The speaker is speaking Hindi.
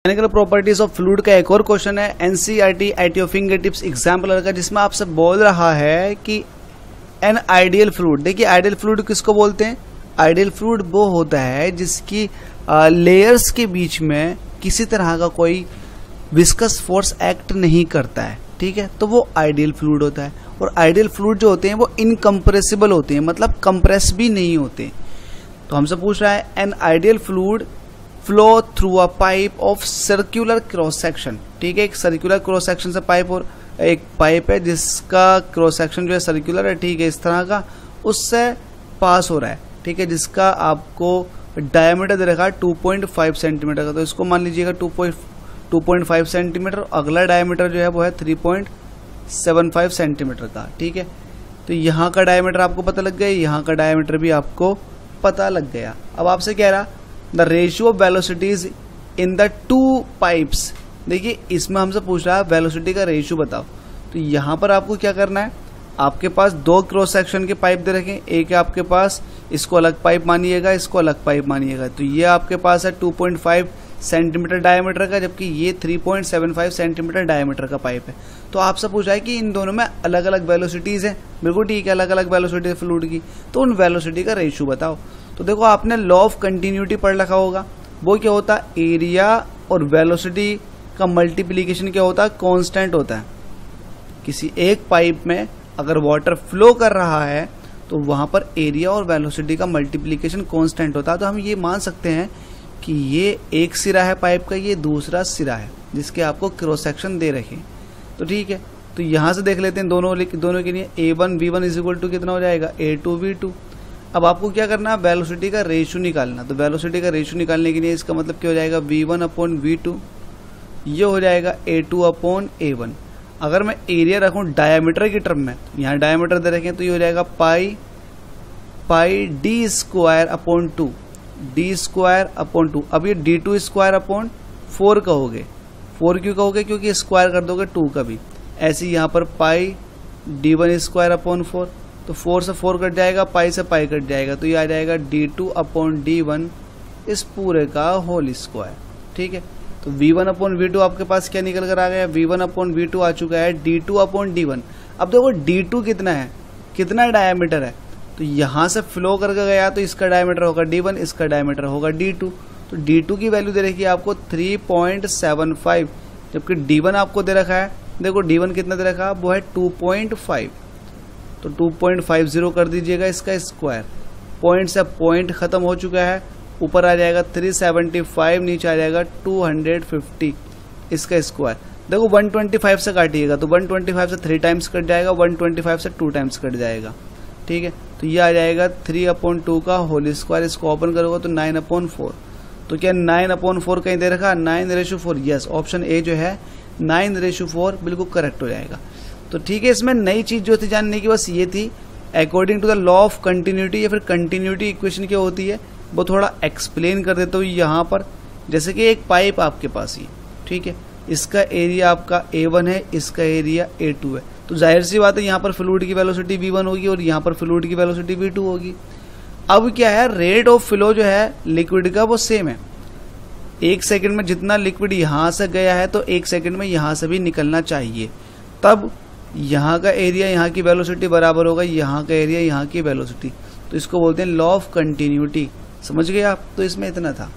मैकेनिकल प्रॉपर्टीज ऑफ फ्लूइड का एक और क्वेश्चन है NCERT at your fingertips example का, जिसमें आपसे बोल रहा है कि एन आइडियल फ्लूइड। देखिए आइडियल फ्लूइड किसको बोलते हैं? आइडियल फ्लूइड वो होता है जिसकी लेयर्स के बीच में किसी तरह का कोई विस्कस फोर्स एक्ट नहीं करता है, ठीक है, तो वो आइडियल फ्लूइड होता है। और आइडियल फ्लूइड जो होते हैं वो इनकम्प्रेसिबल होते हैं, मतलब कंप्रेस भी नहीं होते। तो हमसे पूछ रहा है an ideal fluid flow through a pipe of circular cross section, ठीक है, एक सर्कुलर क्रॉस सेक्शन से पाइप, और एक पाइप है जिसका क्रॉस सेक्शन जो है सर्कुलर है, ठीक है, इस तरह का उससे पास हो रहा है, ठीक है, जिसका आपको डायमीटर दे रखा है 2.5 सेंटीमीटर का। तो इसको मान लीजिएगा 2.5 सेंटीमीटर, अगला डायमीटर जो है वो है 3.75 सेंटीमीटर का, ठीक है। तो यहाँ का डायमीटर आपको पता लग गया, यहाँ का डायमीटर भी आपको पता लग गया। अब आपसे कह रहा the ratio of velocities in the two pipes. देखिए इसमें हमसे पूछ रहा है वेलोसिटी का रेशियो बताओ। तो यहाँ पर आपको क्या करना है, आपके पास दो क्रॉस सेक्शन के पाइप दे रखे, एक है आपके पास, इसको अलग पाइप मानिएगा, इसको अलग पाइप मानिएगा। तो ये आपके पास है 2.5 सेंटीमीटर डायमीटर का, जबकि ये 3.75 सेंटीमीटर डायमीटर का पाइप है। तो आपसे पूछा है कि इन दोनों में अलग अलग वेलोसिटीज है, बिल्कुल ठीक है, अलग अलग वेलोसिटी है फ्लूइड की, तो उन वेलोसिटी का रेशियो बताओ। तो देखो आपने लॉ ऑफ कंटिन्यूटी पढ़ रखा होगा, वो क्या होता है, एरिया और वेलोसिटी का मल्टीप्लीकेशन क्या होता है, कांस्टेंट होता है। किसी एक पाइप में अगर वाटर फ्लो कर रहा है तो वहां पर एरिया और वेलोसिटी का मल्टीप्लीकेशन कांस्टेंट होता है। तो हम ये मान सकते हैं कि ये एक सिरा है पाइप का, ये दूसरा सिरा है जिसके आपको क्रॉस सेक्शन दे रखे, तो ठीक है। तो यहां से देख लेते हैं दोनों के लिए A1 V1 is equal to कितना हो जाएगा, A2 V2। अब आपको क्या करना है, वेलोसिटी का रेशियो निकालना। तो वेलोसिटी का रेशियो निकालने के लिए इसका मतलब क्या हो जाएगा, V1/V2, ये हो जाएगा A2/A1। अगर मैं एरिया रखूं डायमीटर की टर्म में, यहाँ डायमीटर दे रखें, तो ये हो जाएगा पाई d²/2, d²/2। अब ये d2²/4 कहोगे, 4 क्यों कहोगे, क्योंकि स्क्वायर कर दोगे 2 का भी। ऐसे यहाँ पर पाई d1²/4, तो 4 से 4 कट जाएगा, पाई से पाई कट जाएगा, तो ये आ जाएगा d2/d1 इस पूरे का होल स्क्वायर, ठीक है। तो V1/V2 आपके पास क्या निकल कर आ गया, V1/V2 आ चुका है d2/d1। अब देखो d2 कितना है, कितना डायमीटर है, तो यहां से फ्लो करके गया तो इसका डायमीटर होगा d1, इसका डायमीटर होगा d2। तो d2 की वैल्यू दे रखी है आपको 3.75, जबकि d1 आपको दे रखा है, देखो d1 कितना दे रखा है, वो है 2.5। तो 2.50 कर दीजिएगा इसका स्क्वायर, पॉइंट से पॉइंट खत्म हो चुका है, ऊपर आ जाएगा 375, नीचे आ जाएगा 250 इसका स्क्वायर। देखो 125 से काटिएगा तो 125 से 3 टाइम्स कट जाएगा, 125 से 2 टाइम्स कट जाएगा, ठीक है। तो ये आ जाएगा 3/2 का होल स्क्वायर, इसको ओपन करोगे तो 9/4। तो क्या 9/4 कहीं दे रखा, 9:4, यस, ऑप्शन ए जो है 9:4 बिल्कुल करेक्ट हो जाएगा। तो ठीक है, इसमें नई चीज जो थी जानने की बस ये थी, according to the law of continuity या फिर कंटिन्यूटी इक्वेशन क्या होती है वो थोड़ा एक्सप्लेन कर देता हूँ यहाँ पर। जैसे कि एक पाइप आपके पास ही, ठीक है, इसका एरिया आपका A1 है, इसका एरिया A2 है, तो जाहिर सी बात है यहाँ पर फ्लूइड की वेलोसिटी V1 होगी और यहाँ पर फ्लूइड की वेलोसिटी V2 होगी। अब क्या है, रेट ऑफ फ्लो जो है लिक्विड का वो सेम है, 1 सेकंड में जितना लिक्विड यहाँ से गया है तो 1 सेकंड में यहाँ से भी निकलना चाहिए, तब यहाँ का एरिया यहाँ की वेलोसिटी बराबर होगा यहाँ का एरिया यहाँ की वेलोसिटी। तो इसको बोलते हैं लॉ ऑफ कंटिन्यूटी, समझ गए आप। तो इसमें इतना था।